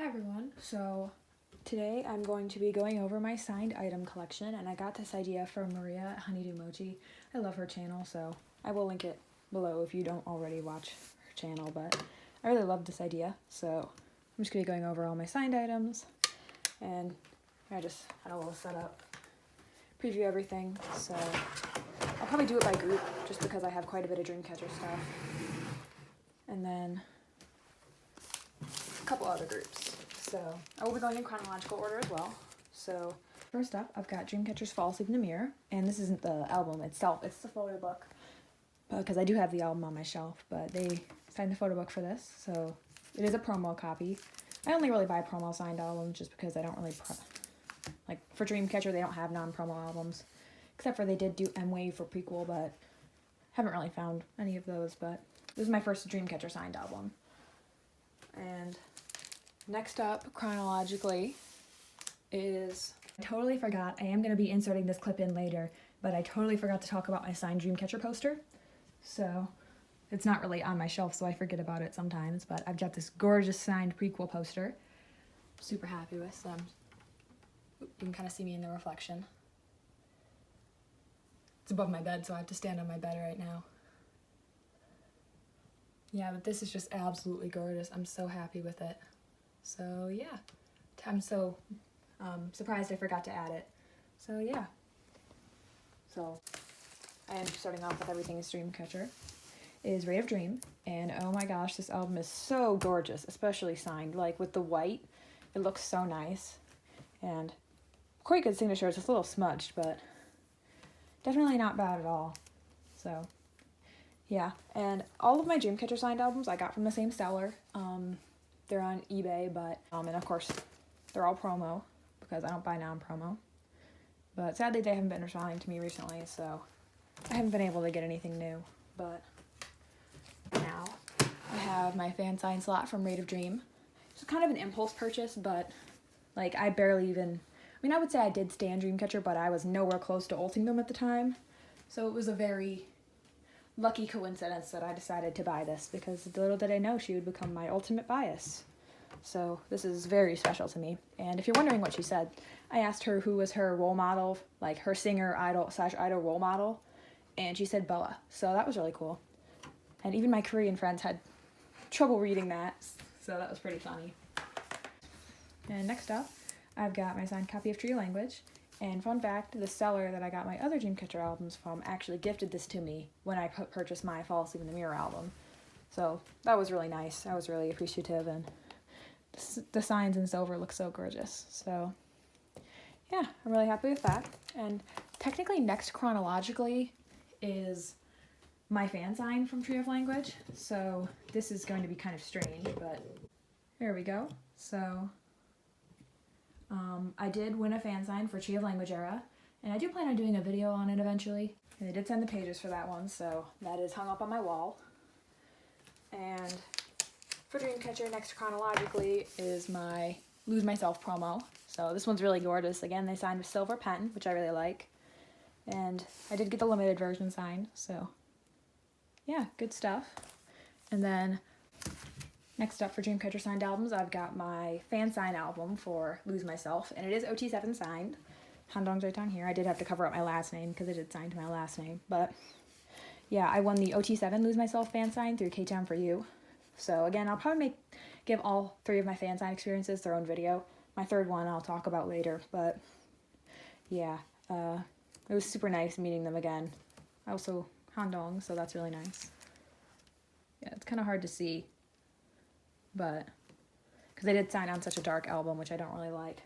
everyone, so today I'm going to be going over my signed item collection, and I got this idea from Maria at Honeydew Mochi. I love her channel, so I will link it below if you don't already watch her channel, but I really love this idea, so I'm just going to be going over all my signed items, and I just had a little setup, preview everything, so I'll probably do it by group just because I have quite a bit of dreamcatcher stuff, and then a couple other groups. So I will be going in chronological order as well. So first up, I've got Dreamcatcher's Fall Sleep in the Mirror, and this isn't the album itself, it's the photo book, because I do have the album on my shelf, but they signed the photo book for this, so it is a promo copy. I only really buy promo signed albums just because I don't really, like for Dreamcatcher they don't have non-promo albums, except for they did do M-Wave for prequel, but haven't really found any of those, but this is my first Dreamcatcher signed album. And next up, chronologically, is, I totally forgot, I am going to be inserting this clip in later, but I totally forgot to talk about my signed Dreamcatcher poster. So, it's not really on my shelf, so I forget about it sometimes, but I've got this gorgeous signed prequel poster. Super happy with them. You can kind of see me in the reflection. It's above my bed, so I have to stand on my bed right now. Yeah, but this is just absolutely gorgeous. I'm so happy with it. So yeah, I'm so surprised I forgot to add it. So yeah. So I am starting off with Everything is Dreamcatcher. It is Rate of Dream, and oh my gosh, this album is so gorgeous, especially signed. Like with the white, it looks so nice. And quite good signatures. It's a little smudged, but definitely not bad at all. So yeah, and all of my Dreamcatcher signed albums I got from the same seller. They're on eBay, but, and of course, they're all promo, because I don't buy non-promo. But sadly, they haven't been responding to me recently, so I haven't been able to get anything new. But now, I have my fansign slot from Rate of Dream. It's kind of an impulse purchase, but, like, I barely even, I mean, I would say I did stand Dreamcatcher, but I was nowhere close to ulting them at the time. So it was a very lucky coincidence that I decided to buy this, because little did I know she would become my ultimate bias. So this is very special to me. And if you're wondering what she said, I asked her who was her role model, like her singer idol role model, and she said Boa. So that was really cool. And even my Korean friends had trouble reading that, so that was pretty funny. And next up, I've got my signed copy of Tree Language. And fun fact, the seller that I got my other Dreamcatcher albums from actually gifted this to me when I purchased my Fall Asleep in the Mirror album. So that was really nice. I was really appreciative, and the signs in silver look so gorgeous. So yeah, I'm really happy with that. And technically next chronologically is my fan sign from Tree of Language. So this is going to be kind of strange, but there we go. So I did win a fan sign for Tree of Language era, and I do plan on doing a video on it eventually. And I did send the pages for that one, so that is hung up on my wall. And for Dreamcatcher, next chronologically is my Lose Myself promo. So this one's really gorgeous. Again, they signed with silver pen, which I really like. And I did get the limited version signed, so yeah, good stuff. And then next up for Dreamcatcher signed albums, I've got my fan sign album for Lose Myself, and it is OT7 signed. Handong's right down here. I did have to cover up my last name because it did sign to my last name, but yeah, I won the OT7 Lose Myself fan sign through K-Town for You. So again, I'll probably give all three of my fan sign experiences their own video. My third one I'll talk about later, but yeah, it was super nice meeting them again. Also Handong, so that's really nice. Yeah, it's kind of hard to see, but because they did sign on such a dark album, which I don't really like.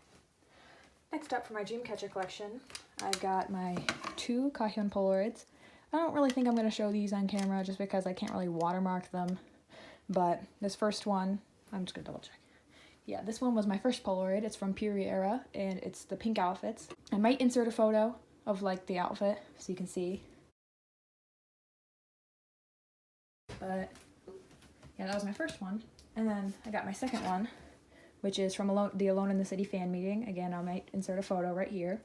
Next up for my Dreamcatcher collection, I've got my two chaeryeong polaroids. I don't really think I'm going to show these on camera just because I can't really watermark them, but this first one, I'm just going to double check. Yeah, this one was my first Polaroid. It's from period era, and it's the pink outfits. I might insert a photo of like the outfit so you can see. But yeah, that was my first one. And then I got my second one, which is from the Alone in the City fan meeting. Again, I might insert a photo right here.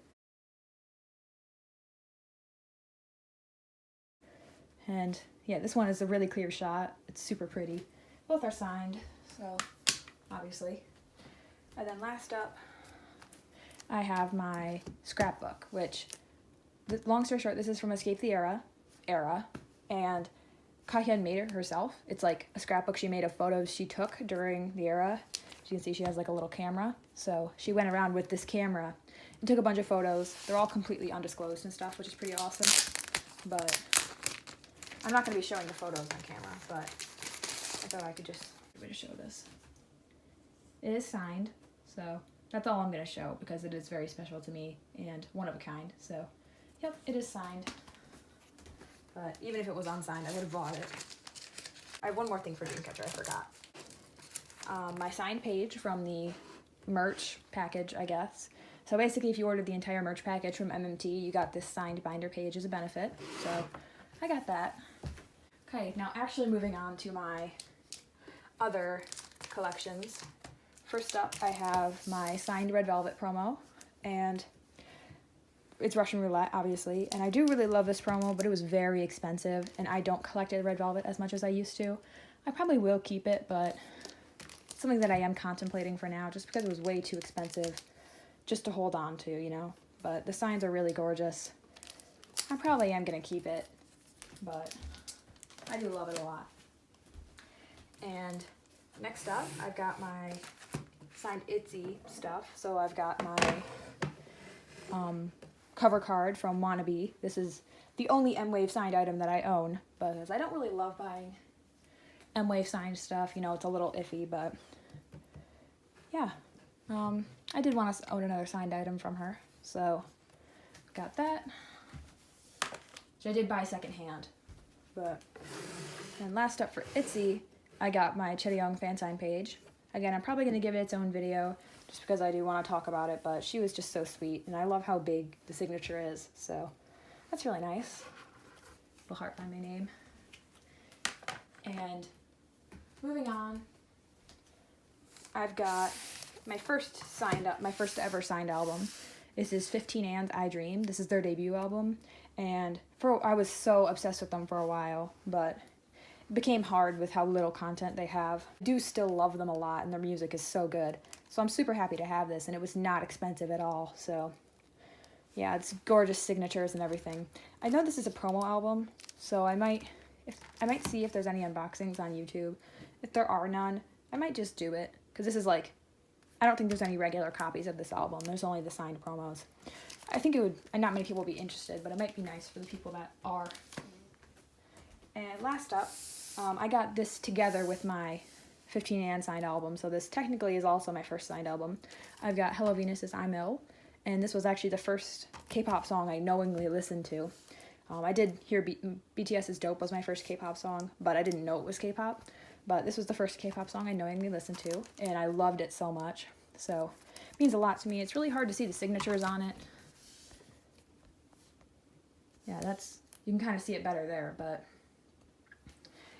And yeah, this one is a really clear shot. It's super pretty. Both are signed, so obviously. And then last up, I have my scrapbook, which, long story short, this is from Escape the Era, and chaeryeong made it herself. It's like a scrapbook she made of photos she took during the era. As you can see, she has like a little camera. So she went around with this camera and took a bunch of photos. They're all completely undisclosed and stuff, which is pretty awesome. But I'm not going to be showing the photos on camera, but I thought I could just show this. It is signed, so that's all I'm going to show because it is very special to me and one of a kind. So, yep, it is signed. But even if it was unsigned, I would have bought it. I have one more thing for Dreamcatcher I forgot. My signed page from the merch package, I guess. So basically, if you ordered the entire merch package from MMT, you got this signed binder page as a benefit. So I got that. Okay, now actually moving on to my other collections. First up, I have my signed Red Velvet promo, and it's Russian Roulette, obviously, and I do really love this promo, but it was very expensive, and I don't collect Red Velvet as much as I used to. I probably will keep it, but it's something that I am contemplating for now, just because it was way too expensive just to hold on to, you know? But the signs are really gorgeous. I probably am going to keep it, but I do love it a lot. And next up, I've got my signed ateez stuff. So I've got my cover card from Wannabe. This is the only M-Wave signed item that I own, because I don't really love buying M-Wave signed stuff. You know, it's a little iffy, but yeah. I did want to own another signed item from her, so got that. Which I did buy secondhand. But and last up for ateez, I got my chaeryeong fansign page. Again, I'm probably going to give it its own video just because I do want to talk about it, but she was just so sweet, and I love how big the signature is, so that's really nice. Little heart by my name. And moving on, I've got my first ever signed album. This is 15 And's I Dream. This is their debut album, and I was so obsessed with them for a while, but it became hard with how little content they have. I do still love them a lot, and their music is so good. So I'm super happy to have this, and it was not expensive at all. So yeah, it's gorgeous signatures and everything. I know this is a promo album, so I might see if there's any unboxings on YouTube. If there are none, I might just do it, because this is like, I don't think there's any regular copies of this album. There's only the signed promos. I think it would, and not many people will be interested, but it might be nice for the people that are. And last up, I got this together with my 15 And signed album, so this technically is also my first signed album. I've got Hello Venus's I'm Ill, and this was actually the first K-pop song I knowingly listened to. I did hear BTS's Dope was my first K-pop song, but I didn't know it was K-pop. But this was the first K-pop song I knowingly listened to, and I loved it so much. So it means a lot to me. It's really hard to see the signatures on it. Yeah, you can kind of see it better there, but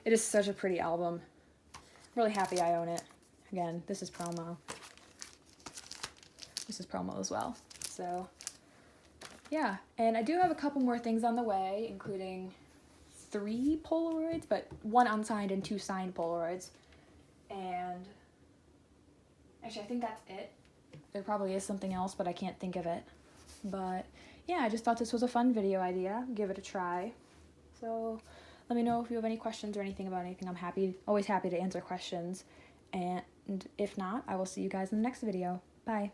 it is such a pretty album. I'm really happy I own it. Again, this is promo. This is promo as well. So yeah, and I do have a couple more things on the way, including 3 Polaroids, but 1 unsigned and 2 signed Polaroids. And actually, I think that's it. There probably is something else, but I can't think of it. But yeah, I just thought this was a fun video idea. Give it a try. So let me know if you have any questions or anything about anything. I'm always happy to answer questions. And if not, I will see you guys in the next video. Bye.